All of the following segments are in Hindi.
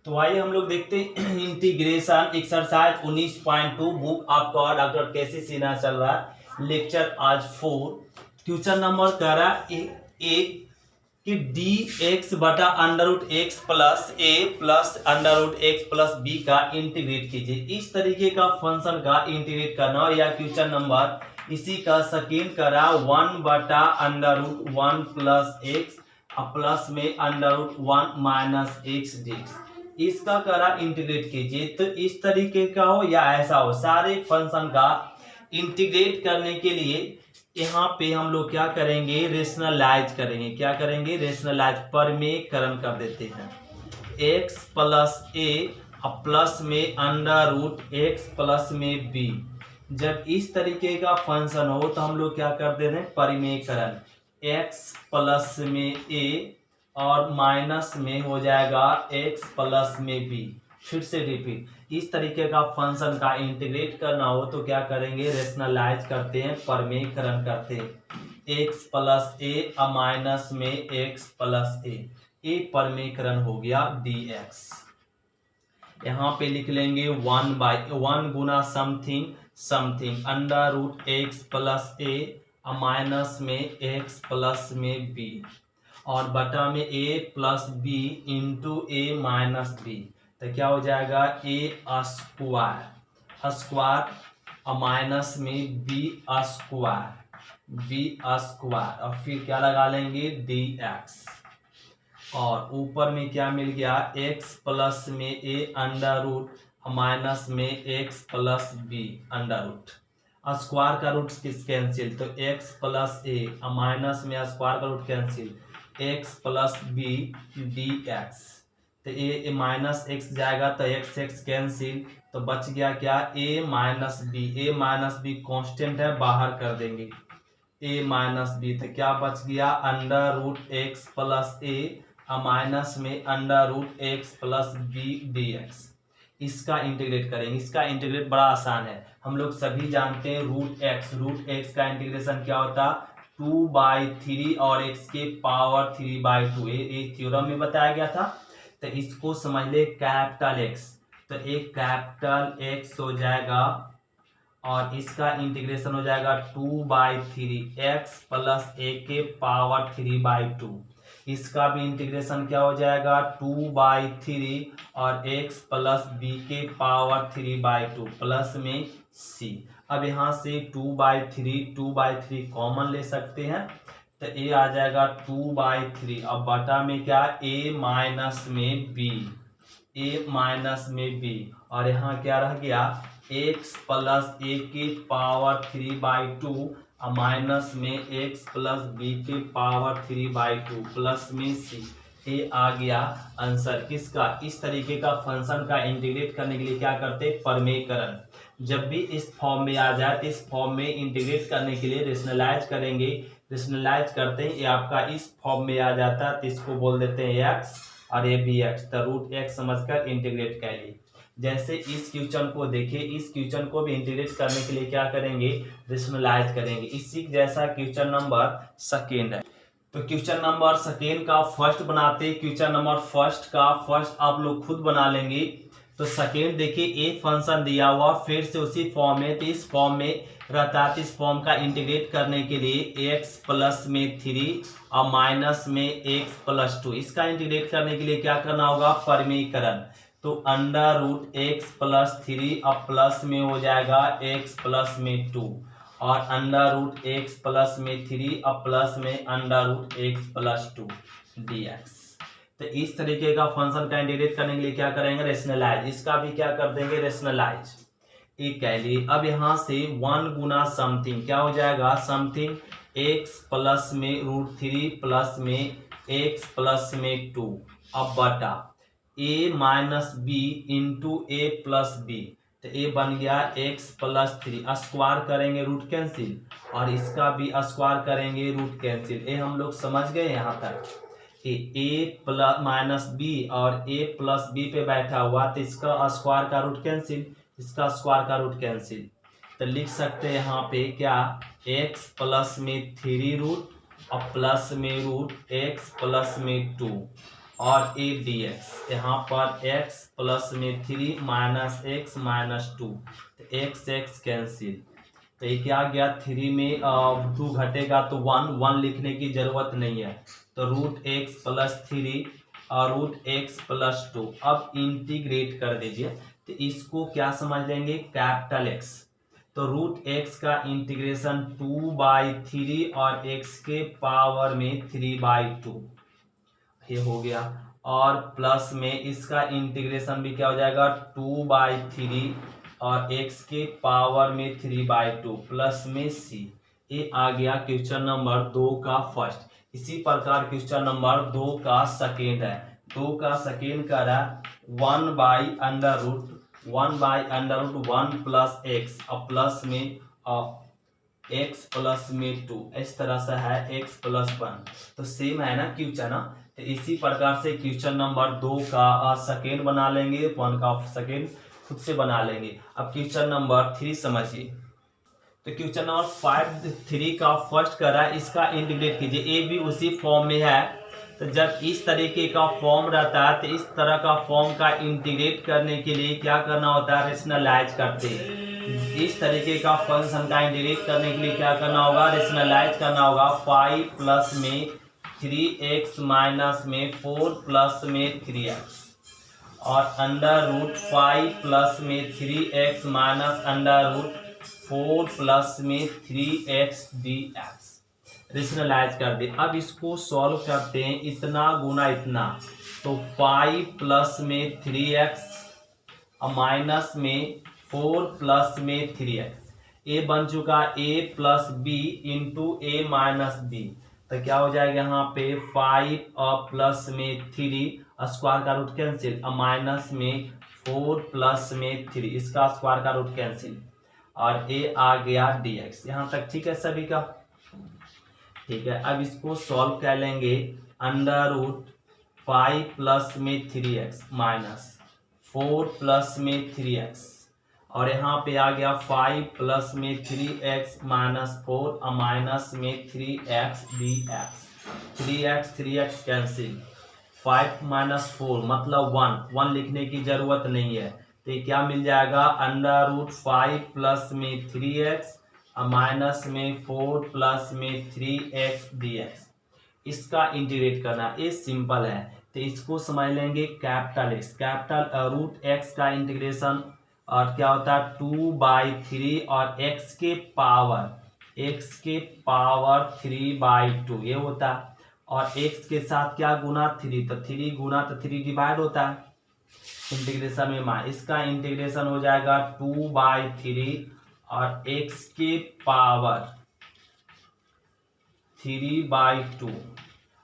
तो आइए हम लोग देखते हैं इंटीग्रेशन एक्सरसाइज 19.2 बुक आपका डॉक्टर केसी सिन्हा चल रहा है। लेक्चर आज 4 क्वेश्चन नंबर कह रहा है एक कि डी एक्स बटा under root X plus A plus under root X plus B का इंटीग्रेट कीजिए। इस तरीके का फंक्शन का इंटीग्रेट करना या क्वेश्चन नंबर इसी का सेकेंड करा 1 बटा under root 1 plus X plus में under root 1 minus X D इसका करा इंटीग्रेट कीजिए। तो इस तरीके का हो या ऐसा हो, सारे फंक्शन का इंटीग्रेट करने के लिए यहाँ पे हम लोग क्या करेंगे, रेशनलाइज करेंगे। क्या करेंगे, रेशनलाइज, परमेयकरण कर देते हैं। x प्लस ए प्लस में अंडर रूट एक्स प्लस में बी। जब इस तरीके का फंक्शन हो तो हम लोग क्या कर देते हैं, परिमेयकरण। x प्लस में ए और माइनस में हो जाएगा x प्लस में b। फिर से रिपीट, इस तरीके का फंक्शन का इंटीग्रेट करना हो तो क्या करेंगे, रेशनलाइज करते हैं, परमेयकरण करते हैं। x प्लस ए माइनस में x प्लस ए परमेयकरण हो गया dx। यहाँ पे लिख लेंगे 1 गुना something something under root X plus A minus में x प्लस में b और बटा में a plus B into A minus B. तो क्या हो जाएगा, ए स्क्वायर स्क्वायर माइनस में बी स्क्वायर और फिर क्या लगा लेंगे, डी एक्स। और ऊपर में क्या मिल गया, x प्लस में ए अंडर रूट माइनस में x plus B under root. Square का रूट किस कैंसिल, तो x प्लस ए माइनस में स्क्वायर का root cancel, x plus B D X. तो ए माइनस एक्स जाएगा तो एक्स एक्स कैंसिल, तो बच गया क्या, a माइनस बी कॉन्स्टेंट है, बाहर कर देंगे a माइनस बी। तो क्या बच गया, under root X plus A minus में under root X plus B D X. इसका इंटीग्रेट करेंगे। इसका इंटीग्रेट बड़ा आसान है, हम लोग सभी जानते हैं रूट एक्स का इंटीग्रेशन क्या होता है, 2/3 और x के पावर 3/2। ये थ्योरम में बताया गया था। तो इसको समझ ले कैपिटल एक्स, तो एक कैपिटल एक्स हो जाएगा और इसका इंटीग्रेशन हो जाएगा 2/3 एक्स प्लस ए के पावर 3/2। इसका भी इंटीग्रेशन क्या हो जाएगा, 2/3 और x प्लस बी के पावर 3/2 प्लस में c। अब यहाँ से 2/3 कॉमन ले सकते हैं, तो a आ जाएगा 2/3 अब बटा में क्या, a माइनस में b और यहाँ क्या रह गया, x प्लस ए के पावर 3/2 माइनस में x प्लस बी के पावर 3/2 प्लस में c। ये आ गया आंसर किसका। इस तरीके का फंक्शन का इंटीग्रेट करने के लिए क्या करते हैं, परमेयकरण। जब भी इस फॉर्म में आ जाए तो इस फॉर्म में इंटीग्रेट करने के लिए रेशनलाइज करेंगे। रेशनलाइज करते हैं, ये आपका इस फॉर्म में आ जाता है तो इसको बोल देते हैं x और ये भी x, तो रूट x समझकर इंटीग्रेट करिए। जैसे इस क्वेश्चन को देखिए, इस क्वेश्चन को भी इंटीग्रेट करने के लिए क्या करेंगे, रेशनलाइज करेंगे। इसी जैसा क्वेश्चन नंबर सेकेंड है, तो क्वेश्चन नंबर सेकेंड का फर्स्ट बनाते हैं। क्वेश्चन नंबर फर्स्ट का फर्स्ट आप लोग खुद बना लेंगे। तो सेकेंड देखिए, ए फंक्शन दिया हुआ फिर से उसी फॉर्म में, तो इस फॉर्म में रहता है। इस फॉर्म का इंटीग्रेट करने के लिए x प्लस में 3 और माइनस में x प्लस 2। इसका इंटीग्रेट करने के लिए क्या करना होगा, परमेयकरण। तो अंडर रूट एक्स प्लस 3 अब प्लस में हो जाएगा x प्लस में 2 और अंडर रूट एक्स प्लस में 3 अब प्लस में under root X plus 2 dx। तो इस तरीके का फंक्शन का इंटीग्रेट करने के लिए क्या करेंगे, रेशनलाइज। इसका भी क्या कर देंगे, रेशनलाइज। एक कह लिए। अब यहाँ से 1 गुना समथिंग क्या हो जाएगा, समथिंग x प्लस में रूट 3 प्लस में x प्लस में 2 अब बटा a minus B into A plus B. तो a बन गया x प्लस 3, स्क्वायर करेंगे रूट कैंसिल और इसका भी स्क्वायर करेंगे रूट कैंसिल। ये हम लोग समझ गए यहाँ तक। a प्लस माइनस बी और a प्लस बी पे बैठा हुआ तो इसका स्क्वायर का रूट कैंसिल, इसका स्क्वायर का रूट कैंसिल। तो लिख सकते हैं यहाँ पे क्या, x प्लस में 3 रूट और प्लस में रूट x प्लस में 2 और ए डी एक्स। यहाँ पर एक्स प्लस में 3 माइनस एक्स माइनस 2, तो एक्स एक्स कैंसिल, तो ये क्या गया 3 में 2 घटेगा तो 1 लिखने की जरूरत नहीं है, तो रूट एक्स प्लस 3 और रूट एक्स प्लस 2। अब इंटीग्रेट कर दीजिए, तो इसको क्या समझ लेंगे कैपिटल एक्स, तो रूट एक्स का इंटीग्रेशन 2/3 और एक्स के पावर में 3/2 ये हो गया, और प्लस में इसका इंटीग्रेशन भी क्या हो जाएगा 2/3 और x के पावर में 3/2 प्लस में c। ये आ गया क्वेश्चन नंबर 2 का फर्स्ट। इसी प्रकार क्वेश्चन नंबर 2 का सेकेंड है। 2 का सेकेंड का रहा 1/√1 प्लस एक्स और प्लस में x प्लस में 2, इस तरह से है x प्लस 1, तो सेम है ना क्वेश्चन ना। तो इसी प्रकार से क्वेश्चन नंबर 2 का सेकेंड बना लेंगे, 1 का सेकेंड खुद से बना लेंगे। अब क्वेश्चन नंबर 3 समझिए, तो क्वेश्चन नंबर 3 का फर्स्ट कर रहा है, इसका इंटीग्रेट कीजिए। ए भी उसी फॉर्म में है, तो जब इस तरीके का फॉर्म रहता है तो इस तरह का फॉर्म का इंटीग्रेट करने के लिए क्या करना होता है, रेशनलाइज करते हैं। इस तरीके का फंक्शन का इंटीग्रेट करने के लिए क्या करना होगा, रेशनलाइज करना होगा। 5 प्लस में 3x माइनस में 4 प्लस में 3x और √5 प्लस में 3x माइनस √4 प्लस में 3x dx रेशनलाइज कर दे। अब इसको सॉल्व करते हैं, इतना गुना इतना, तो 5 प्लस में 3x माइनस में 4 प्लस में 3x, ए बन चुका a plus B into A minus B, तो क्या हो जाएगा यहाँ पे 5 और प्लस में 3 स्क्वायर का रूट कैंसिल और माइनस में 4 प्लस में 3 इसका स्क्वायर का रूट कैंसिल और a आ गया dx। यहाँ तक ठीक है सभी का, ठीक है। अब इसको सॉल्व कर लेंगे, √5 प्लस में 3x माइनस 4 प्लस में 3x और यहाँ पे आ गया 5 प्लस में 3x माइनस 4 और माइनस में 3x dx। 3x cancel, 5 minus 4 मतलब 1 लिखने की जरूरत नहीं है, तो ये क्या मिल जाएगा √5 प्लस में 3x और माइनस में 4 प्लस में 3x dx। इसका इंटीग्रेट करना ये सिंपल है, तो इसको समझ लेंगे capital X. Capital root X का इंटीग्रेशन और क्या होता है 2/3 और x के पावर 3/2 ये होता है, और x के साथ क्या गुना 3, तो 3 गुना तो 3 डिवाइड होता है इंटीग्रेशन में माइनस, इसका इंटीग्रेशन हो जाएगा 2/3 और x के पावर 3/2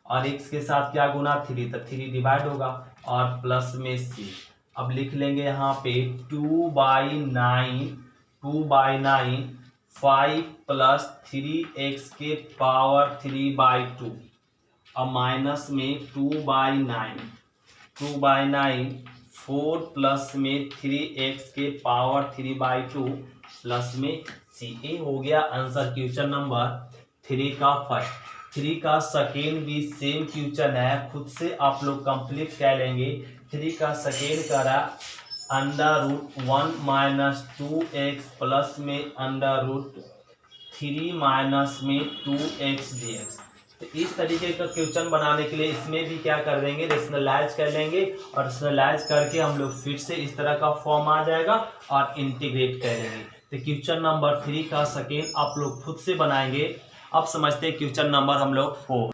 और x के साथ क्या गुना 3, तो 3 डिवाइड होगा और प्लस में c। अब लिख लेंगे यहाँ पे 2/9 5 प्लस 3x के पावर 3/2 और माइनस में 2/9 4 प्लस में 3x के पावर 3/2 प्लस में c। ए हो गया आंसर क्वेश्चन नंबर 3 का फर्स्ट। 3 का सेकेंड भी सेम क्वेश्चन है, खुद से आप लोग कंप्लीट कर लेंगे। 3 का सेकेंड करा √1 माइनस 2x प्लस में √3 माइनस में 2x dx। तो इस तरीके का क्वेश्चन बनाने के लिए इसमें भी क्या कर देंगे, रेशनलाइज कर लेंगे और रेशनलाइज करके हम लोग फिर से इस तरह का फॉर्म आ जाएगा और इंटीग्रेट कर लेंगे। तो क्वेश्चन नंबर 3 का सेकेंड आप लोग खुद से बनाएंगे। अब समझते हैं क्वेश्चन नंबर हम लोग 4।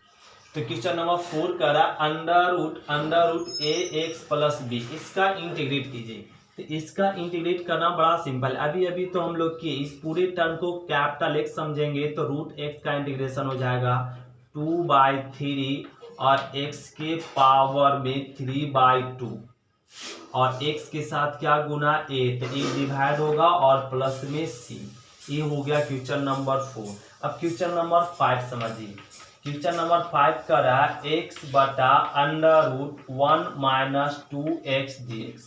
तो क्वेश्चन नंबर 4 करा √ax प्लस b, इसका इंटीग्रेट कीजिए। तो इसका इंटीग्रेट करना बड़ा सिंपल है। अभी तो हम लोग किए, इस पूरे टर्म को कैपिटल एक्स समझेंगे तो √x का इंटीग्रेशन हो जाएगा 2/3 और x के पावर में 3/2 और x के साथ क्या गुना a, तो a डिवाइड होगा और प्लस में c। ये हो गया क्वेश्चन नंबर 4। अब क्वेश्चन नंबर 5 समझिए। क्वेश्चन नंबर 5 का रहा x बटा √1 माइनस 2x dx।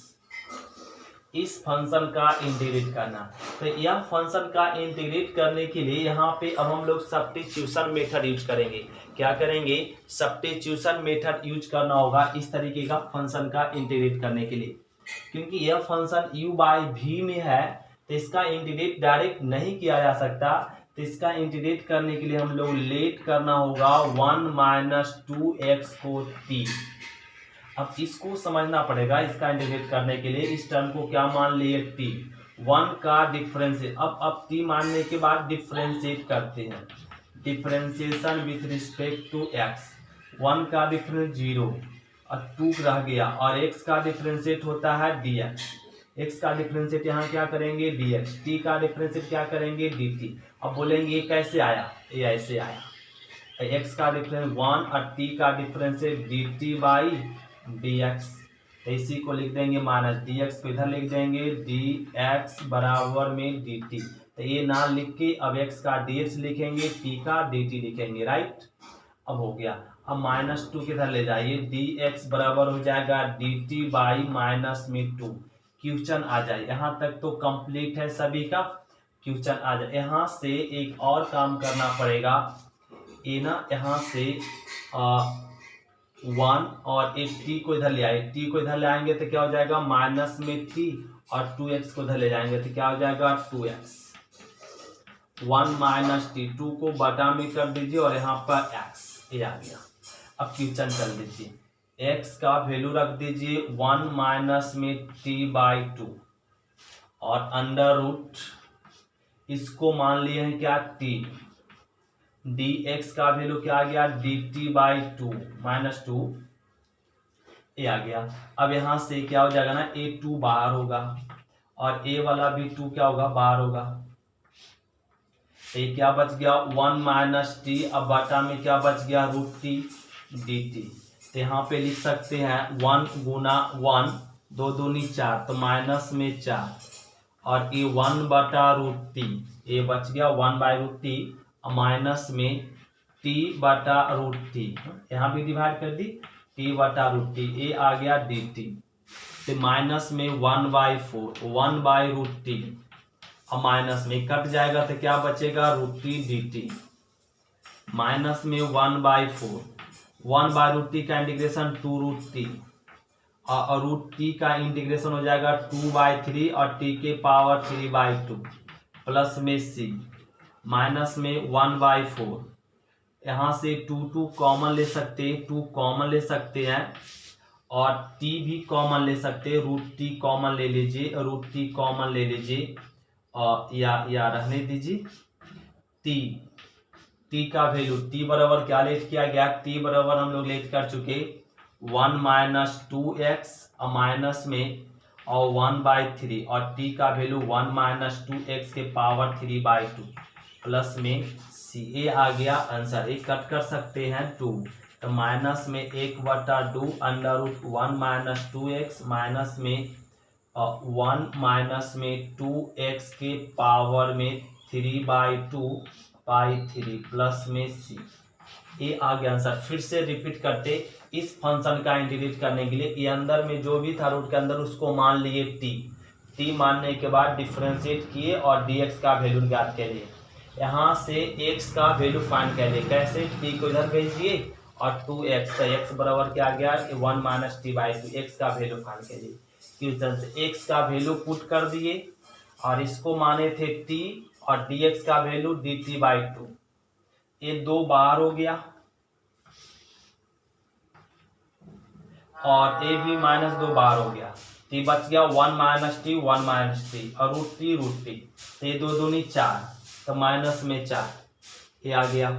इस फंक्शन का इंटीग्रेट करना, तो यह फंक्शन का इंटीग्रेट करने के लिए यहाँ पे अब हम लोग सब्स्टिट्यूशन मेथड यूज करेंगे। क्या करेंगे, सब्स्टिट्यूशन मेथड यूज करना होगा इस तरीके का फंक्शन का इंटीग्रेट करने के लिए। क्योंकि यह फंक्शन u बाई v में है तो इसका इंटीग्रेट डायरेक्ट नहीं किया जा सकता, तो इसका इंटीग्रेट करने के लिए हम लोग लेट करना होगा 1 माइनस 2x को t। अब इसको समझना पड़ेगा, इसका इंटीग्रेट करने के लिए इस टर्म को क्या मान लिए t, 1 का डिफरेंशिएट। अब t मानने के बाद डिफरेंशिएट करते हैं, differentiation with respect to x। 1 का डिफरेंस 0 और 2 रह गया, और x का डिफरेंशिएट होता है dx। x का डिफरेंशिएट यहाँ क्या करेंगे dx, t का डिफरेंशिएट क्या करेंगे dt। अब बोलेंगे ये कैसे आया, ये ऐसे आया, x का डिफरेंस 1 और t का डिफरेंशिएट dt बाई dx। तो इसी को लिख देंगे माइनस dx को इधर लिख देंगे dx बराबर में dt। तो ये ना लिख के अब x का dx लिखेंगे, t का dt लिखेंगे, राइट। अब हो गया, अब -2 किधर ले जाइए, dx बराबर हो जाएगा dt बाई -2। क्वेश्चन आ जाए, यहाँ तक तो कंप्लीट है सभी का। क्वेश्चन आ जाए, यहाँ से एक और काम करना पड़ेगा, ये ना यहाँ से 1 और एक t को इधर ले आए, t को इधर ले आएंगे तो क्या हो जाएगा माइनस में t, और 2x को इधर ले जाएंगे तो क्या हो जाएगा 2x। 1 माइनस टी, 2 को बटा में कर दीजिए और यहाँ पर x, ये आ गया। अब क्वेश्चन कर दीजिए, x का वैल्यू रख दीजिए 1 माइनस में t बाई 2 और अंडर रूट इसको मान लिए हैं क्या t, dx का वैल्यू क्या आ गया dt बाई 2 -2, ये आ गया। अब यहाँ से क्या हो जाएगा ना, a2 बाहर होगा और a वाला भी 2 क्या होगा बाहर होगा, ये क्या बच गया 1 माइनस टी, अब बटा में क्या बच गया √t dt। तो यहाँ पे लिख सकते हैं 1 गुना 1, 2 दूनी 4, तो माइनस में 4, और ये 1 बटा √t, ये बच गया 1 बाई √t, माइनस में t बटा √t, यहाँ भी डिवाइड कर दी t बटा √t, ये आ गया dt। तो माइनस में 1 बाई 4, 1 बाई √t, अब माइनस में कट जाएगा तो क्या बचेगा √t dt, माइनस में 1 बाई 4, 1 बाई √t का इंटीग्रेशन 2√t, और √t का इंटीग्रेशन हो जाएगा 2 बाई 3 और t के पावर 3 बाई 2, प्लस में c, माइनस में 1 बाई 4, यहाँ से 2 कॉमन ले सकते हैं, 2 कॉमन ले सकते हैं, और t भी कॉमन ले सकते हैं, √t कॉमन ले लीजिए, √t कॉमन ले लीजिए, और या रहने दीजिए। t का वैल्यू t बराबर क्या लेट किया गया, t बराबर हम लोग लेट कर चुके 1 माइनस 2x और माइनस में और 1 बाई 3, और t का वैल्यू 1 माइनस 2x के पावर 3 बाई 2, प्लस में c, a आ गया आंसर। एक कट कर सकते हैं 2, तो माइनस में 1/2 under root 1 minus 2x, minus में 1 माइनस में 2x के पावर में 3 बाई 2 बाई 3, प्लस में c, ये आ गया आंसर। फिर से रिपीट करते, इस फंक्शन का इंटीग्रेट करने के लिए ये अंदर में जो भी था रूट के अंदर उसको मान लिए t मानने के बाद डिफरेंशिएट किए और dx का वैल्यू ज्ञात कर लिए। यहाँ से x का वैल्यू फाइंड कर लिए, कैसे, t को इधर भेजिए और 2x, तो x बराबर क्या आ गया 1 माइनस टी बाई 2, x का वैल्यू फाइंड कर लिए। क्वेश्चन से x का वैल्यू पुट कर दिए और इसको माने थे t और dx का वैल्यू dt बाई 2, ये 2 बाहर हो गया और a भी -2 बाहर हो गया, t बच गया 1 माइनस टी 1 माइनस टी और √t, तो ये 2 दूनी 4, तो माइनस में 4, ये आ गया।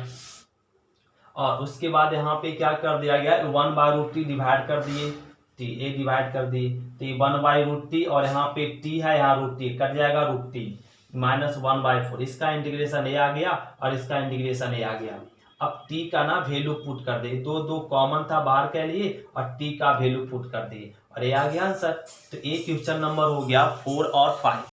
और उसके बाद यहाँ पे क्या कर दिया गया 1 बाई √t डिवाइड कर दिए, t a डिवाइड कर दिए, तो ये 1 बाई √t और यहाँ पे t है, यहाँ √t कट जाएगा √t, -1 बाई 4, इसका इंटीग्रेशन a आ गया और इसका इंटीग्रेशन a आ गया। अब t का ना वैल्यू पुट कर दिए, 2 कॉमन था बाहर के लिए और t का वैल्यू पुट कर दिए और ये आ गया आंसर। तो ये क्वेश्चन नंबर हो गया 4 और 5।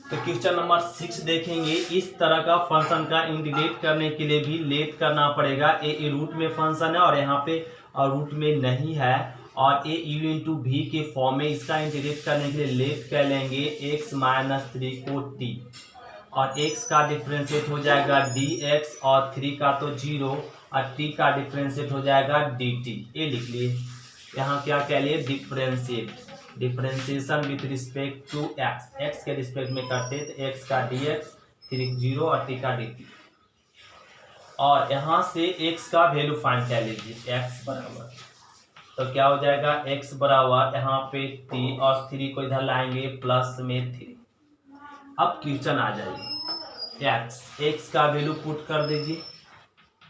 तो क्वेश्चन नंबर 6 देखेंगे, इस तरह का फंक्शन का इंटीग्रेट करने के लिए भी लेट करना पड़ेगा। ए रूट में फंक्शन है और यहाँ पे रूट में नहीं है, और ए u इंटू वी के फॉर्म में इसका इंटीग्रेट करने के लिए लेट कर लेंगे x माइनस 3 को t, और x का डिफरेंशिएट हो जाएगा dx और 3 का तो 0 और टी का डिफ्रेंशिएट हो जाएगा dt। ये लिख लिए, यहाँ क्या कह लिए, differentiate, differentiation with respect to x, x के रिस्पेक्ट में करते तो एक्स का dx, 0 और टी का dt। और यहाँ से x का वैल्यू फाइंड कर लीजिए, x बराबर, तो क्या हो जाएगा, x बराबर यहाँ पे t और 3 को इधर लाएंगे प्लस में 3। अब क्वेश्चन आ जाइए, x का वैल्यू पुट कर दीजिए,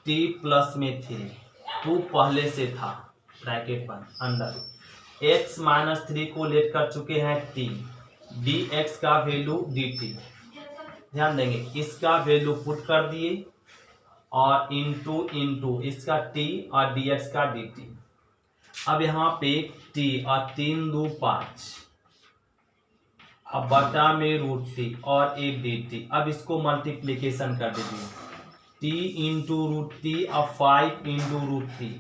t प्लस में 3, 2 पहले से था ब्रैकेट बंद, अंडर x माइनस 3 को लेट कर चुके हैं t, dx का वैल्यू dt, ध्यान देंगे इसका वैल्यू पुट कर दिए और इंटू इसका t और dx का dt। अब यहाँ पे t और 3 2 5, अब बटा में रूट t और a dt। अब इसको मल्टीप्लीकेशन कर दीजिए, t इंटू रूट t और 5 इंटू रूट t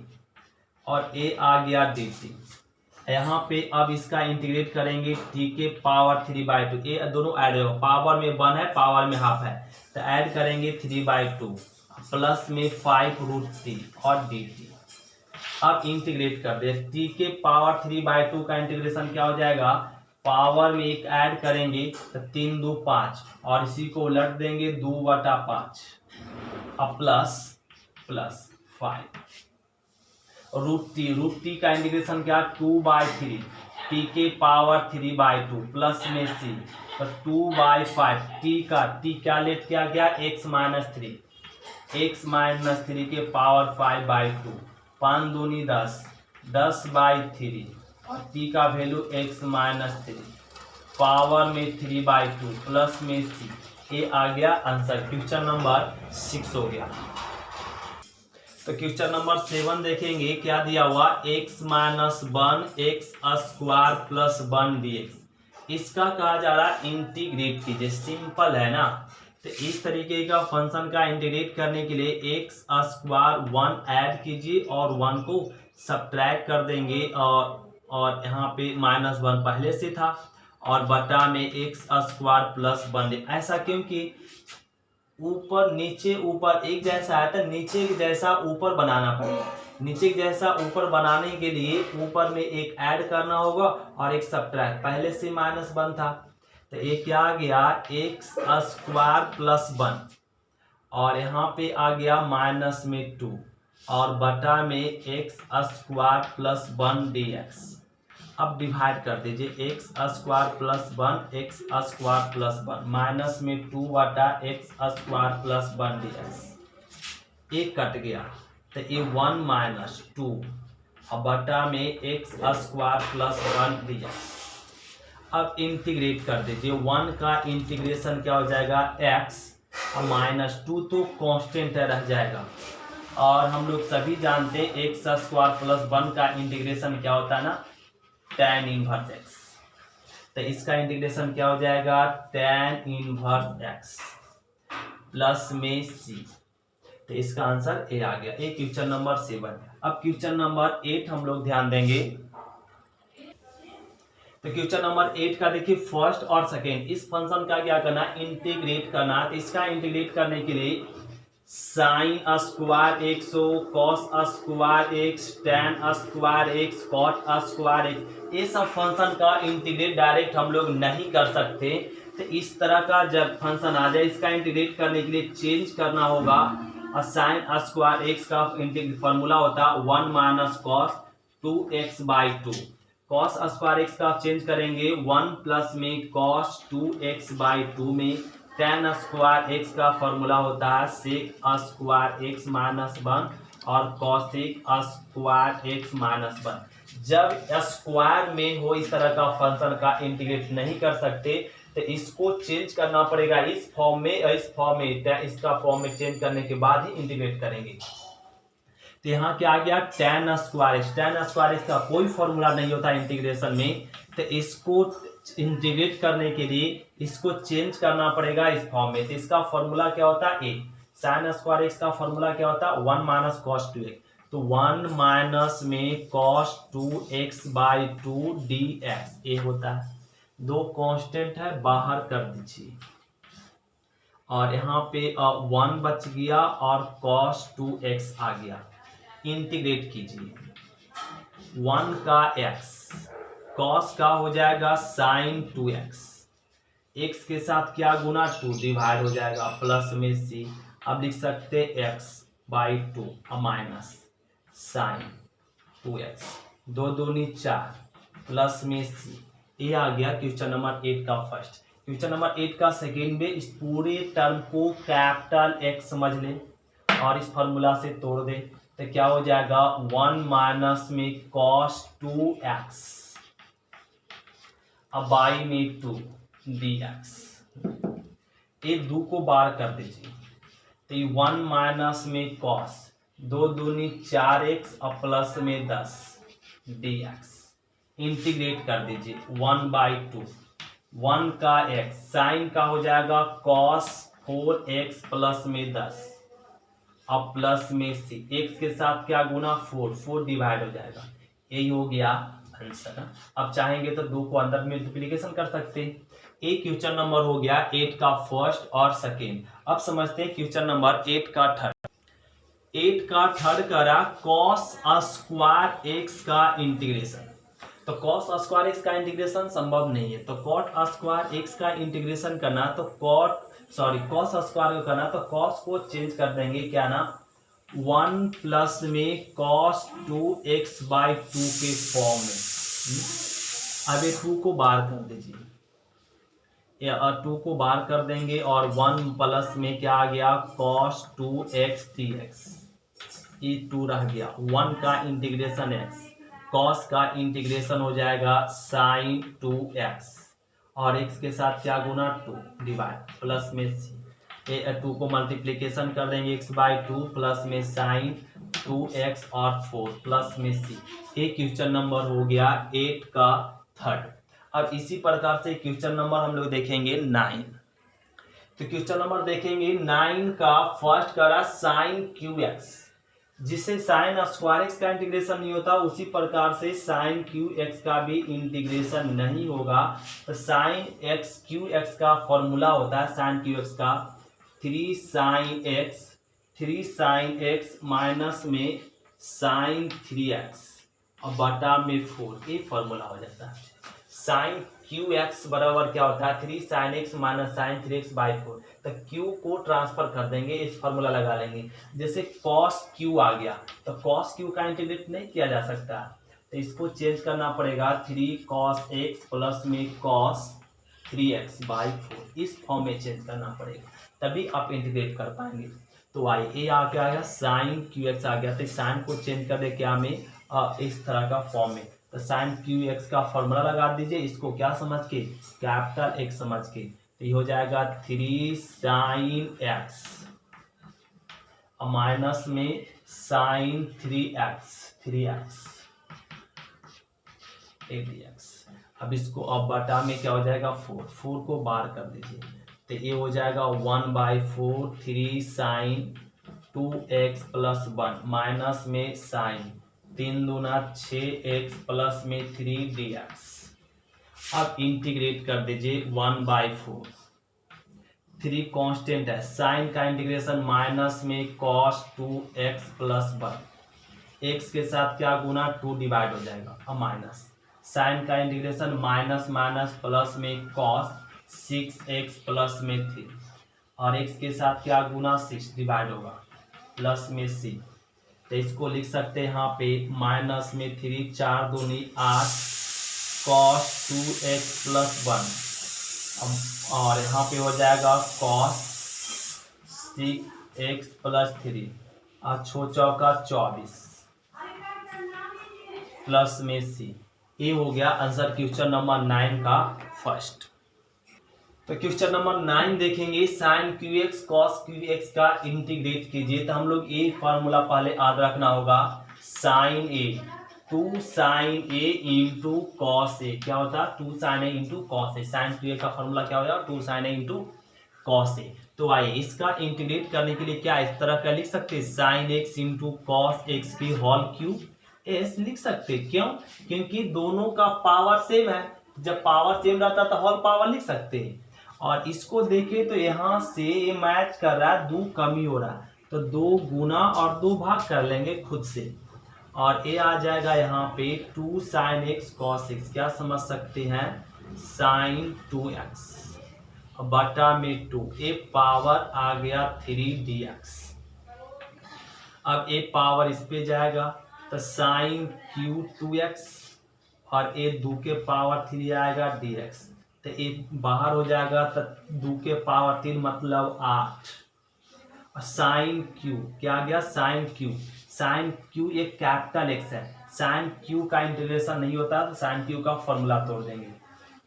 और a आ गया dt। यहाँ पे अब इसका इंटीग्रेट करेंगे t के पावर 3/2, ये दोनों ऐड होगा, पावर में 1 है पावर में हाफ है, तो ऐड करेंगे 3/2 प्लस में 5 रूट t और dt। अब इंटीग्रेट कर दे, t के पावर 3/2 का इंटीग्रेशन क्या हो जाएगा, पावर में एक ऐड करेंगे तो 3 2 5 और इसी को उलट देंगे 2/5 अब प्लस 5 रूट टी का इंटीग्रेशन क्या, 2/3, टी के पावर 3/2 प्लस में c, तो 2/5, टी क्या लेट किया गया, x माइनस 3, x माइनस 3 के पावर 5/2, 5 दूनी 10, 10/3 और t का वैल्यू x माइनस 3 पावर में 3/2 प्लस में c, ये आ गया आंसर। क्वेश्चन नंबर 6 हो गया। तो क्वेश्चन नंबर 7 देखेंगे, क्या दिया हुआ, x minus 1 x square plus 1 dx। इसका कहा जा रहा है इंटीग्रेट कीजिए, सिंपल है ना। तो इस तरीके का फंक्शन का इंटीग्रेट करने के लिए x स्क्वायर 1 ऐड कीजिए और 1 को सब्ट्रैक्ट कर देंगे और यहाँ पे -1 पहले से था और बटा में x स्क्वायर प्लस 1। ऐसा क्योंकि ऊपर नीचे ऊपर एक जैसा है तो नीचे के जैसा ऊपर बनाना पड़ेगा, नीचे के जैसा ऊपर बनाने के लिए ऊपर में एक ऐड करना होगा और एक सब्ट्रैक्ट, पहले से -1 था तो ये क्या आ गया, x स्क्वायर प्लस 1 और यहाँ पे आ गया माइनस में 2 और बटा में x स्क्वायर प्लस 1 dx। अब डिवाइड कर दीजिए, x square plus 1 x square plus 1 minus में 2 बटा x स्क्वायर प्लस 1 dx। एक कट गया तो ये 1 माइनस 2 और बटा में x स्क्वायर प्लस 1 dx। अब इंटीग्रेट कर दीजिए, 1 का इंटीग्रेशन क्या हो जाएगा, x और -2 तो कांस्टेंट रह जाएगा और हम लोग सभी जानते हैं x स्क्वायर प्लस 1 का इंटीग्रेशन क्या होता है ना, tan इनवर्स x। तो इसका इंटीग्रेशन क्या हो जाएगा, tan इनवर्स x प्लस में c। तो इसका आंसर ए आ गया। ये क्वेश्चन नंबर 7। अब क्वेश्चन नंबर 8 हम लोग ध्यान देंगे। तो क्वेश्चन नंबर 8 का देखिए, फर्स्ट और सेकेंड इस फंक्शन का क्या करना, इंटीग्रेट करना। तो इसका इंटीग्रेट करने के लिए साइन स्क्वायर एक्स हो, cos square x, tan square x, cot square x, ये सब फंक्शन का इंटीग्रेट डायरेक्ट हम लोग नहीं कर सकते। तो इस तरह का जब फंक्शन आ जाए, इसका इंटीग्रेट करने के लिए चेंज करना होगा। और साइन स्क्वायर एक्स का फॉर्मूला होता है 1 minus cos 2x/2। Cos square x का चेंज करेंगे 1 प्लस में कॉस 2x/2 में। टैन स्क्वायर एक्स का फॉर्मूला होता है सेक स्क्वायर एक्स माइनस 1 और कॉसेक स्क्वायर एक्स माइनस 1। जब स्क्वायर में हो इस तरह का फंक्शन का इंटीग्रेट नहीं कर सकते तो इसको चेंज करना पड़ेगा इस फॉर्म में, इसका फॉर्म में चेंज करने के बाद ही इंटीग्रेट करेंगे। तो यहाँ क्या आ गया, tan square x. Tan square x का कोई फॉर्मूला नहीं होता इंटीग्रेशन में, तो इसको इंटीग्रेट करने के लिए इसको चेंज करना पड़ेगा इस फॉर्म में। तो इसका फॉर्मूला क्या होता है, ए। साइन स्क्वायर एक्स का फॉर्मूला क्या होता है, 1 माइनस कॉस 2x। तो 1 माइनस में कॉस 2x/2 dx ये होता है। दो कांस्टेंट है, बाहर कर दीजिए और यहाँ पे 1 बच गया और cos 2x आ गया। इंटीग्रेट कीजिए 1 का x, cos का हो जाएगा sin 2x, x के साथ क्या गुना 2 डिवाइड हो जाएगा प्लस में c। अब लिख सकते x by 2 minus sign 2x, 2 दूनी 4 प्लस में c। ये आ गया क्वेश्चन नंबर 8 का फर्स्ट। क्वेश्चन नंबर 8 का सेकेंड में इस पूरे टर्म को कैपिटल X समझ ले और इस फॉर्मूला से तोड़ दे तो क्या हो जाएगा 1 माइनस में cos 2x अब बाई में 2 dx। ये 2 को बार कर दीजिए तो ये 1 माइनस में cos 2 दूनी 4x और प्लस में 10 dx। इंटीग्रेट कर दीजिए 1 बाई 2, 1 का x, साइन का हो जाएगा cos 4x प्लस में 10 अब प्लस में c, x के साथ क्या गुना 4 डिवाइड हो जाएगा। यही हो गया आंसर। अब चाहेंगे तो 2 को अंदर मल्टीप्लिकेशन कर सकते हैं। एक क्वेश्चन नंबर हो गया 8 का फर्स्ट और सेकेंड। अब समझते हैं क्वेश्चन नंबर 8 का थर्ड। 8 का थर्ड करा cos स्क्वायर x का इंटीग्रेशन। तो cos स्क्वायर x का इंटीग्रेशन संभव नहीं है, तो cot स्क्वायर x का इंटीग्रेशन करना तो cos स्क्वायर को करना तो cos को चेंज कर देंगे क्या ना 1 प्लस में cos 2x बाई 2 के फॉर्म में। अब ये 2 को बाहर कर दीजिए, 2 को बाहर कर देंगे और 1 प्लस में क्या आ गया cos 2x dx, ये 2 रह गया। 1 का इंटीग्रेशन x, cos का इंटीग्रेशन हो जाएगा sin 2x और x के साथ क्या गुना 2 डिवाइड प्लस में c। 2 को मल्टीप्लिकेशन कर देंगे x बाई 2 प्लस में sin 2x और 4 प्लस में c। एक क्वेश्चन नंबर हो गया 8 का थर्ड। अब इसी प्रकार से क्वेश्चन नंबर हम लोग देखेंगे 9। तो क्वेश्चन नंबर देखेंगे 9 का फर्स्ट करा sin qx, जिससे साइन स्क्वायर एक्स का इंटीग्रेशन नहीं होता उसी प्रकार से साइन क्यू एक्स का भी इंटीग्रेशन नहीं होगा। तो साइन एक्स क्यू एक्स का फॉर्मूला होता है साइन क्यू एक्स का 3 साइन एक्स माइनस में साइन 3x और बटा में 4, ये फॉर्मूला हो जाता है। साइन क्यू एक्स बराबर क्या होता है 3 sine x minus sine 3x by 4। तो q को ट्रांसफर कर देंगे, इस फॉर्मूला लगा लेंगे। जैसे cos q आ गया तो cos q का इंटीग्रेट नहीं किया जा सकता, तो इसको चेंज करना पड़ेगा 3 cos x प्लस में cos 3x बाई 4, इस फॉर्म में चेंज करना पड़ेगा तभी आप इंटीग्रेट कर पाएंगे। तो आइए ये आ गया साइन क्यू एक्स आ गया, तो साइन को चेंज कर दे क्या में इस तरह का फॉर्म में। तो साइन क्यू एक्स का फॉर्मूला लगा दीजिए, इसको क्या समझ के कैपिटल एक्स समझ के, तो ये हो जाएगा 3 साइन एक्स माइनस में साइन 3x dx। अब इसको अब बटा में क्या हो जाएगा 4 को बाहर कर दीजिए तो ये हो जाएगा 1 by 4 3 sine 2x plus 1 minus में साइन 3 दूना 6x प्लस में 3 dx। अब इंटीग्रेट कर दीजिए 1 बाई 4, 3 कांस्टेंट है, साइन का इंटीग्रेशन माइनस में cos 2x प्लस 1, x के साथ क्या गुना 2 डिवाइड हो जाएगा अब माइनस साइन का इंटीग्रेशन माइनस माइनस प्लस में cos 6x प्लस में 3 और x के साथ क्या गुना 6 डिवाइड होगा प्लस में c। तो इसको लिख सकते हैं यहाँ पे माइनस में 3 4 दूनी 8 cos 2x प्लस 1 और यहाँ पे हो जाएगा cos 6x प्लस 3 और 6 चौका 24 प्लस में c। ये हो गया आंसर क्वेश्चन नंबर 9 का फर्स्ट। तो क्वेश्चन नंबर 9 देखेंगे sine q x cos q x का इंटीग्रेट कीजिए। तो हम लोग ये फार्मूला पहले याद रखना होगा, sine a 2 sine a into cos a क्या होता है 2 sine a into cos a. Sine q a का फार्मूला क्या हो जाएगा 2 sine a into cos a. तो आइए इसका इंटीग्रेट करने के लिए क्या इस तरह का लिख सकते हैं sine x into cos x की होल क्यूब एस लिख सकते। क्यों? क्योंकि दोनों का पावर सेम है, जब पावर सेम रहता है तो होल पावर लिख सकते हैं। और इसको देखें तो यहाँ से ये मैच कर रहा है, 2 कम ही हो रहा है, तो 2 गुना और 2 भाग कर लेंगे खुद से, और ये आ जाएगा यहाँ पे 2 sin x cos x, क्या समझ सकते हैं, sin 2x बटा में 2, ए पावर आ गया 3dx। अब ए पावर इस पे जाएगा तो sin क्यू 2x और ए 2 के पावर 3 आएगा dx, तो ये बाहर हो जाएगा तो 2 के पावर 3 मतलब 8, और साइन क्यू क्या आ गया, साइन क्यू एक कैपिटल एक्स है, साइन क्यू का इंटीग्रेशन नहीं होता तो साइन क्यू का फॉर्मूला तोड़ देंगे,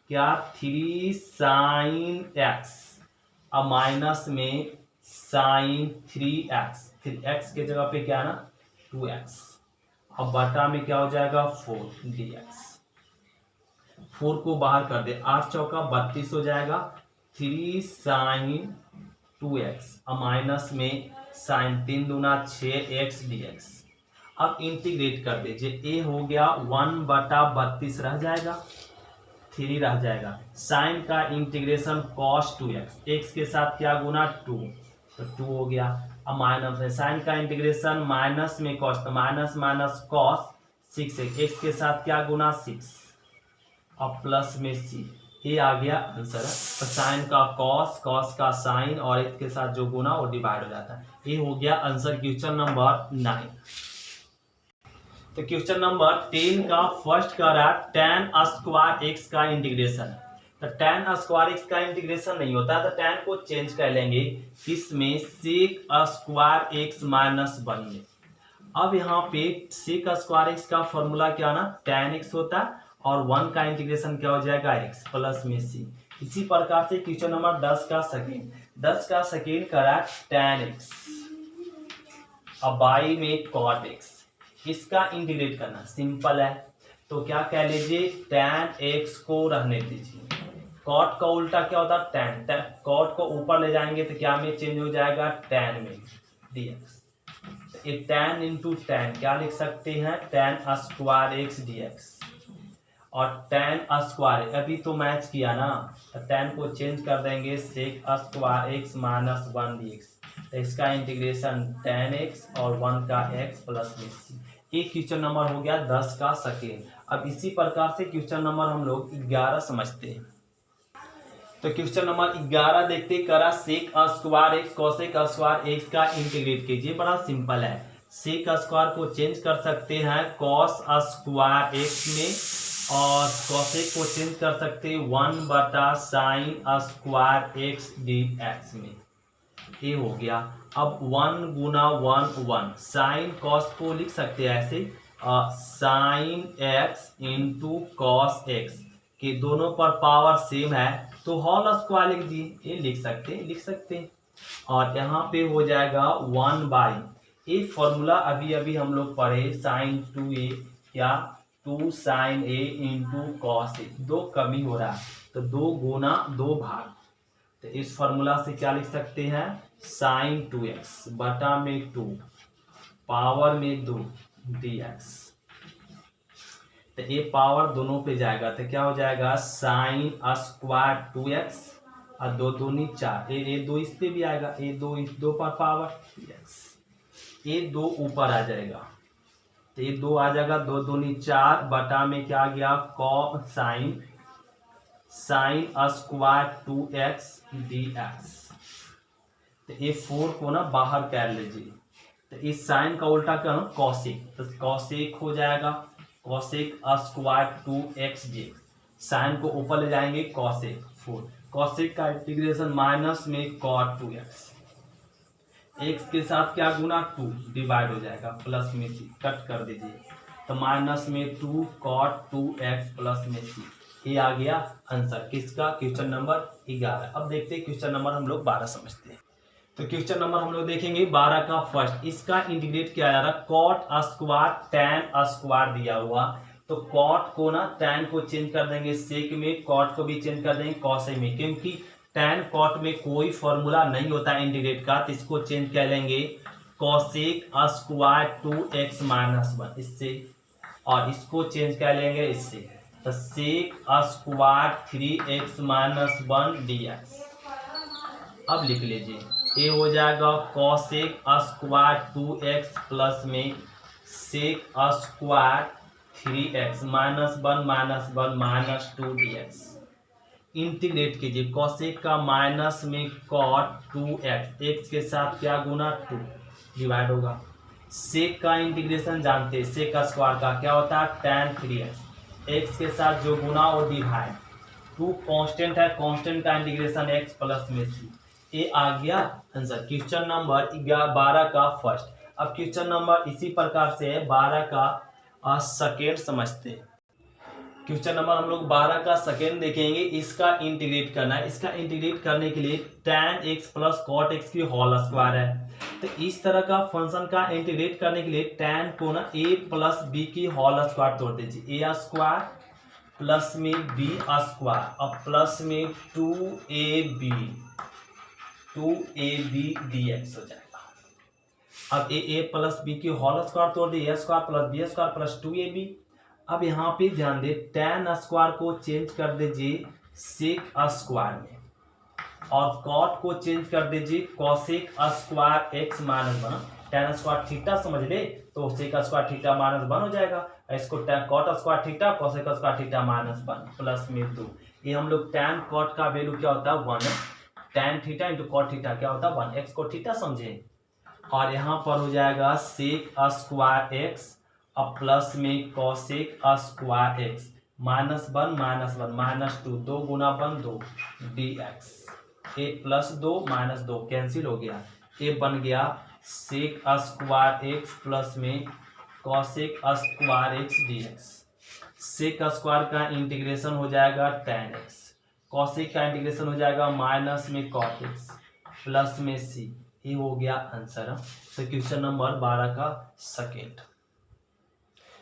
क्या 3 साइन एक्स और माइनस में साइन 3x, 3x के जगह पे क्या है ना 2x, अब बटा में क्या हो जाएगा 4 dx, 4 को बाहर कर दे, 8 चौका 32 हो जाएगा, 3 साइन 2x और माइनस में साइन 3 दूना 6x dx। अब इंटीग्रेट कर दीजिए, ए हो गया 1 बटा 32 रह जाएगा, 3 रह जाएगा, साइन का इंटीग्रेशन cos 2x, x के साथ क्या गुना 2, तो 2 हो गया, अब माइनस में साइन का इंटीग्रेशन माइनस में cos, तो minus minus cos 6x, x के साथ क्या गुना 6 और प्लस में c, ये आ गया आंसर। तो साइन का कॉस, कॉस का साइन और एक के साथ जो गुना वो डिवाइड हो जाता है, ये हो गया आंसर क्वेश्चन नंबर 9। तो क्वेश्चन नंबर 10 का फर्स्ट कर रहा है tan स्क्वायर x का इंटीग्रेशन, तो tan स्क्वायर x का इंटीग्रेशन नहीं होता तो tan को चेंज कर लेंगे किसमें, sec स्क्वायर x माइनस 1 में। अब यहाँ पे sec स्क्वायर x का फॉर्मूला क्या ना tan x होता है और 1 का इंटीग्रेशन क्या हो जाएगा x प्लस में c। इसी प्रकार से क्वेश्चन नंबर 10 का सेकेंड करा tan x और बाई में cot x, इसका इंटीग्रेट करना सिंपल है, तो क्या कह लीजिए tan x को रहने दीजिए, cot का उल्टा क्या होता है tan, cot को ऊपर ले जाएंगे तो क्या में चेंज हो जाएगा tan में dx, ये tan इंटू tan क्या लिख सकते हैं tan स्क्वायर x dx, और tan स्क्वायर अभी तो मैच किया ना, तो tan को चेंज कर देंगे sec square x minus 1 dx, तो इसका इंटीग्रेशन tan x और 1 का x प्लस में c। एक क्वेश्चन नंबर हो गया 10 का सेकेंड। अब इसी प्रकार से क्वेश्चन नंबर हम लोग 11 समझते हैं। तो क्वेश्चन नंबर 11 देखते करा sec square x cosec square x का इंटीग्रेट कीजिए, बड़ा सिंपल है, sec स्क्वायर को चेंज कर सकते हैं cos स्क्वायर x में और cosec को चेंज कर सकते हैं 1 बटा साइन स्क्वायर x dx में, ये हो गया। अब 1 गुना 1 1, साइन cos को लिख सकते हैं ऐसे sine x into cos x के दोनों पर पावर सेम है तो होल स्क्वायर लिख दिए, ये लिख सकते हैं और यहाँ पे हो जाएगा 1 बाई, ये फॉर्मूला अभी हम लोग पढ़े साइन 2a क्या 2 साइन a इंटू कॉस ए, 2 कमी हो रहा है तो 2 गुना 2 भाग, तो इस फॉर्मूला से क्या लिख सकते हैं साइन 2x बटा में 2 पावर में 2 dx, तो ये पावर दोनों पे जाएगा तो क्या हो जाएगा साइन स्क्वायर 2x और 2 दूनी 4, ये 2 इस पे भी आएगा, ये 2 इस 2 पर पावर dx, ये 2 ऊपर आ जाएगा तो ये 2 आ जाएगा, 2 दूनी 4 बटा में क्या आ गया cos sine square 2x dx, तो ये 4 को ना बाहर कर लीजिए, तो इस साइन का उल्टा क्या हो कॉसेक, तो कॉसेक हो जाएगा cosec square 2x dx, sign को ऊपर ले जाएंगे कॉसेक 4, कॉसेक का इंटीग्रेशन माइनस में कॉट 2x, x के साथ क्या गुना 2 डिवाइड हो जाएगा प्लस में c, कट कर दीजिए तो माइनस में 2 कॉट 2x प्लस में c, ये आ गया आंसर किसका क्वेश्चन नंबर 11। अब देखते हैं क्वेश्चन नंबर हम लोग 12 समझते हैं। तो क्वेश्चन नंबर हम लोग देखेंगे 12 का फर्स्ट, इसका इंटीग्रेट किया जा रहा है कॉट स्क्वायर tan स्क्वायर दिया हुआ, तो कॉट को ना tan को चेंज कर देंगे सेक में, कॉट को भी चेंज कर देंगे कॉसेक में, क्योंकि tan कॉट में कोई फॉर्मूला नहीं होता इंटीग्रेट का, तो इसको चेंज कर लेंगे कॉसेक स्क्वायर 2x माइनस 1 इससे, और इसको चेंज कर लेंगे इससे, तो सेक स्क्वायर 3x माइनस 1 dx, अब लिख लीजिए, ये हो जाएगा कॉसेक स्क्वायर 2x प्लस में sec square 3x -1 -2 dx। Integrate कीजिए, कॉसेक का माइनस में कॉट 2x, x के साथ क्या गुना 2 डिवाइड होगा। सेक का इंटीग्रेशन जानते हैं, सेक का स्क्वायर का क्या होता है tan 3x, x के साथ जो गुना वो डिवाइड, 2 कांस्टेंट है, कांस्टेंट का इंटीग्रेशन x प्लस में c। ये आ गया आंसर क्वेश्चन नंबर 12 का फर्स्ट। अब क्वेश्चन नंबर इसी प्रकार से 12 का सेकेंड समझते हैं। क्वेश्चन नंबर हम लोग 12 का सेकेंड देखेंगे, इसका इंटीग्रेट करना है। इसका इंटीग्रेट करने के लिए tan x plus cot x की होल स्क्वायर है, तो इस तरह का फंक्शन का इंटीग्रेट करने के लिए tan को ना a प्लस b की होल स्क्वायर तोड़ दीजिए, a स्क्वायर प्लस में b स्क्वायर और प्लस में 2ab dx हो जाएगा। अब a प्लस b की होल स्क्वायर तोड़ दिए, a square plus b square plus 2ab। अब यहाँ पे ध्यान दे, tan स्क्वायर को चेंज कर दीजिए सेक स्क्वायर में और कॉट को चेंज कर दीजिए cosec square x minus 1। tan square theta समझ ले तो सेक स्क्वायर थीटा माइनस 1 हो जाएगा, इसको cot square theta cosec square theta minus 1 plus में 2। ये हम लोग tan कॉट का वैल्यू क्या होता है 1, tan theta into cot theta क्या होता है 1, x को थीटा समझे। और यहाँ पर हो जाएगा सेक स्क्वायर x और प्लस में कॉसेक स्क्वायर x -1 -2 2 गुना 1 2 dx। ए प्लस 2 माइनस 2 कैंसिल हो गया, ए बन गया सेक स्क्वायर x प्लस में cosec square x dx। Sec square का इंटीग्रेशन हो जाएगा tan x, कॉसेक का इंटीग्रेशन हो जाएगा माइनस में कॉट x प्लस में c। ये हो गया आंसर। तो क्वेश्चन नंबर 12 का सेकेंड।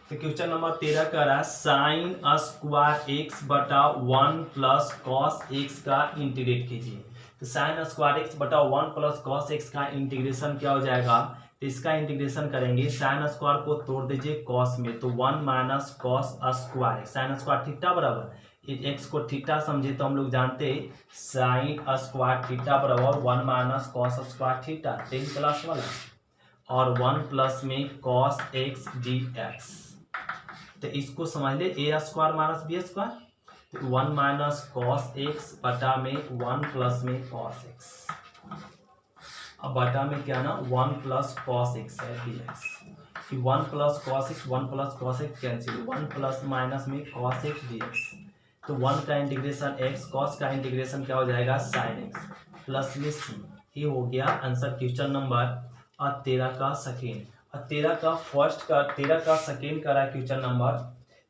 तो क्वेश्चन नंबर 13 का रहा साइन स्क्वायर x बटा 1 प्लस कॉस x का इंटीग्रेट कीजिए। तो साइन स्क्वायर x बटा 1 प्लस कॉस x का इंटीग्रेशन क्या हो जाएगा, तो इसका इंटीग्रेशन करेंगे, साइन स्क्वायर को तोड़ दीजिए कॉस में, तो 1 minus cos square, sine square theta बराबर x को थीटा समझे तो हम लोग जानते हैं साइन स्क्वायर थीटा बराबर 1 minus cos square theta 10 class वाला, और 1 प्लस में कॉस x dx। तो इसको समझ ले a square minus b square, तो 1 माइनस कॉस x बटा में 1 प्लस में कॉस x, अब बटा में क्या ना 1 प्लस कॉस x है dx। 1 plus cos x 1 plus cos x cancel, 1 plus minus में कॉस x dx। तो 1 का इंटीग्रेशन x, कॉस का इंटीग्रेशन क्या हो जाएगा साइन x प्लस में c। ये हो गया आंसर क्वेश्चन नंबर 13 का सेकेंड। 13 का सेकेंड करा क्वेश्चन नंबर,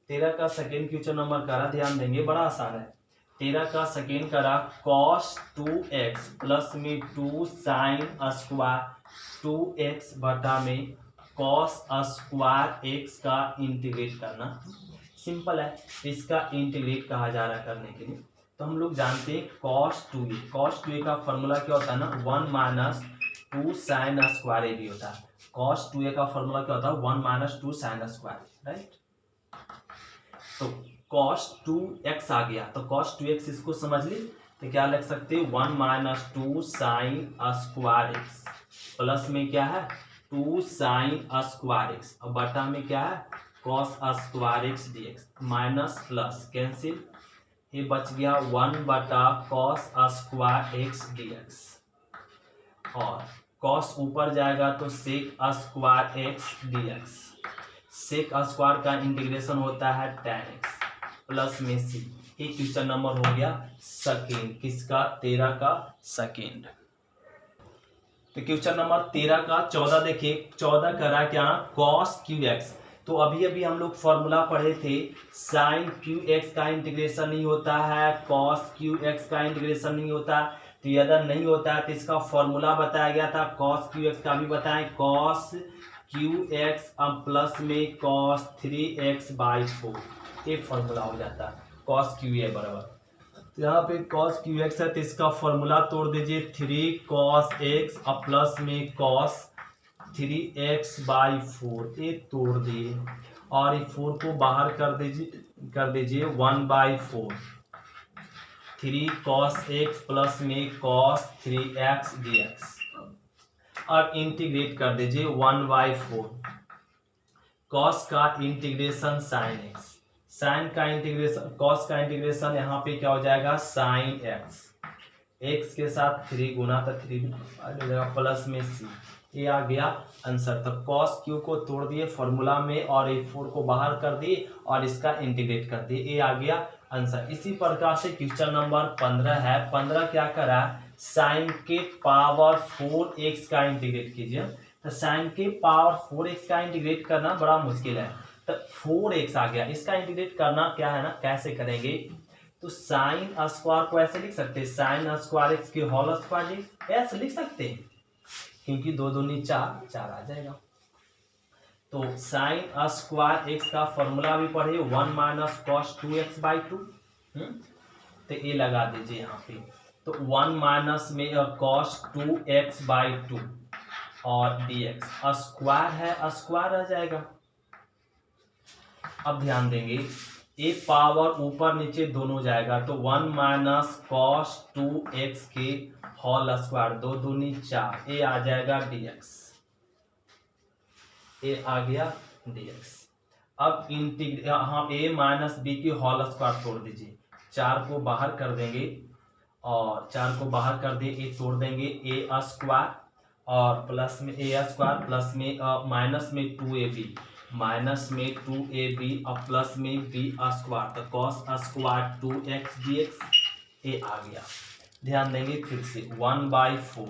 13 का सेकेंड क्वेश्चन नंबर करा, ध्यान देंगे बड़ा आसान है। 13 का सेकेंड करा cos 2x प्लस में 2 साइन स्क्वायर 2x बटा में cos स्क्वायर x का इंटीग्रेट करना। सिंपल है, इसका इंटीग्रेट कहा जा रहा है करने के लिए। तो हम लोग जानते हैं cos 2a का फॉर्मूला क्या होता है ना 1 माइनस 2 साइन स्क्वायर ए भी होता है। cos 2a का फॉर्मूला क्या होता है 1 माइनस 2 साइन स्क्वायर, राइट। तो cos 2x आ गया, तो cos 2x इसको समझ ली तो क्या लिख सकते हैं 1 minus 2 sine square x plus में क्या है 2 साइन स्क्वायर x और बटा में क्या है cos square x dx, minus plus cancel, ये बच गया 1 बटा cos स्क्वायर x dx, और cos ऊपर जाएगा तो sec square x dx। sec square का इंटीग्रेशन होता है tan x प्लस में c। ये क्वेश्चन नंबर हो गया सेकेंड, किसका 13 का सेकेंड। तो क्वेश्चन नंबर 13 का 14 देखिए, 14 करा क्या cos qx। तो अभी अभी हम लोग फॉर्मूला पढ़े थे sin qx का इंटीग्रेशन नहीं होता है, cos qx का इंटीग्रेशन नहीं होता, तो ये अगर नहीं होता है तो इसका फॉर्मूला बताया गया था, cos qx का भी बताएं cos qx अब प्लस में cos 3x/4, ये फॉर्मूला हो जाता है cos qa बराबर। तो यहाँ पे cos qx है तो इसका फॉर्मूला तोड़ दीजिए 3 cos x अब प्लस में cos 3x/4, ये तोड़ दिए और ये 4 को बाहर कर दीजिए 1/4, 3 cos x प्लस में cos 3x dx। अब इंटीग्रेट कर दीजिए 1/4 cos का इंटीग्रेशन sin x, sin का इंटीग्रेशन cos का इंटीग्रेशन यहाँ पे क्या हो जाएगा sin x, x के साथ 3 गुना तो 3 आ जाएगा प्लस में c। ये आ गया आंसर। तो cos q को तोड़ दिए फॉर्मूला में और ये 4 को बाहर कर दिए और इसका इंटीग्रेट कर दिए, ये आ गया आंसर। इसी प्रकार से क्वेश्चन नंबर 15 है। 15 क्या करा, साइन के पावर 4x का इंटीग्रेट कीजिए। तो साइन के पावर 4x का इंटीग्रेट करना बड़ा मुश्किल है। तो 4x आ गया, इसका इंटीग्रेट करना क्या है ना, कैसे करेंगे, तो साइन स्क्वायर को ऐसे लिख सकते हैं, साइन स्क्वायर x के होल स्क्वायर ऐसे लिख सकते हैं, क्योंकि 2 दूनी 4 4 आ जाएगा। तो साइन स्क्वायर x का फॉर्मूला भी पढ़े 1 माइनस cos 2x/2। तो ये लगा दीजिए यहाँ पे। तो 1 माइनस में cos 2x/2 और dx स्क्वायर है, स्क्वायर रह जाएगा। अब ध्यान देंगे ए पावर ऊपर नीचे दोनों जाएगा, तो 1 माइनस cos 2x के होल स्क्वायर 2 दूनी 4, ये आ जाएगा dx, ये आ गया dx। अब इंटीग्रेट हाँ a माइनस बी की होल स्क्वायर तोड़ दीजिए, 4 को बाहर कर देंगे और 4 को बाहर कर दिए, ये तोड़ देंगे a स्क्वायर और प्लस में a स्क्वायर प्लस में माइनस में 2ab, माइनस में 2ab और प्लस में b स्क्वायर, तो cos स्क्वायर 2x dx, ये आ गया। ध्यान देंगे फिर से 1/4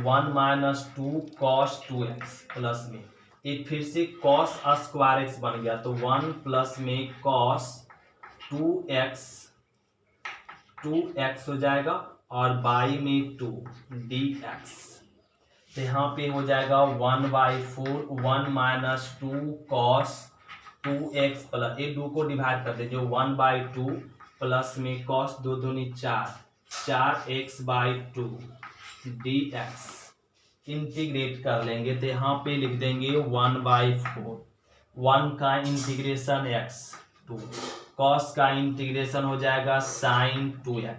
1 माइनस 2 cos 2x प्लस में एक फिर से cos स्क्वायर x बन गया, तो 1 प्लस में cos 2x हो जाएगा और बाई में 2 dx। तो यहाँ पे हो जाएगा 1/4 1 माइनस 2 cos 2x प्लस, ये 2 को डिवाइड कर दीजिए 1/2 प्लस में cos 2 दूनी 4 4x/2 dx। इंटीग्रेट कर लेंगे तो यहाँ पे लिख देंगे 1/4 1 का इंटीग्रेशन x 2 cos का इंटीग्रेशन हो जाएगा sin 2x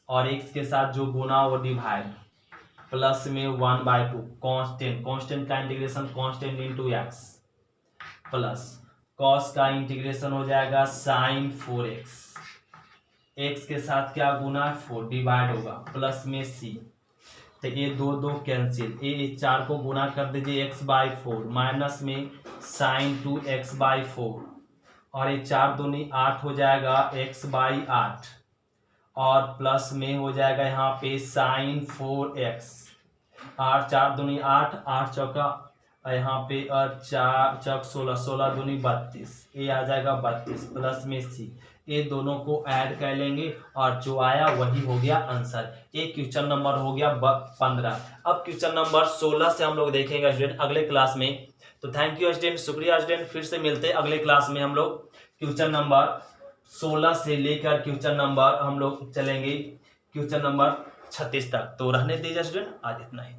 और x के साथ जो गुना वो डिवाइड प्लस में 1/2 कांस्टेंट का integration constant into x plus cos का इंटीग्रेशन हो जाएगा sin 4x, x के साथ क्या गुना 4 डिवाइड होगा प्लस में c। तो ये 2 कैंसिल, ये 4 को गुना कर दीजिए x/4 माइनस में sin 2x/4 और ये 4 दूनी 8 हो जाएगा x/8 और प्लस में हो जाएगा यहाँ पे sin 4x 8 4 दूनी 8 8 चौका यहाँ पे 4 चौक 16 16 दूनी 32, ये आ जाएगा 32 प्लस में c। ये दोनों को ऐड कर लेंगे और जो आया वही हो गया आंसर। ये क्वेश्चन नंबर हो गया 15। अब क्वेश्चन नंबर 16 से हम लोग देखेंगे स्टूडेंट अगले क्लास में। तो थैंक यू स्टूडेंट, शुक्रिया स्टूडेंट। फिर से मिलते हैं अगले क्लास में। हम लोग क्वेश्चन नंबर 16 से लेकर क्वेश्चन नंबर हम लोग चलेंगे क्वेश्चन नंबर 36 तक। तो रहने दीजिए स्टूडेंट, आज इतना ही।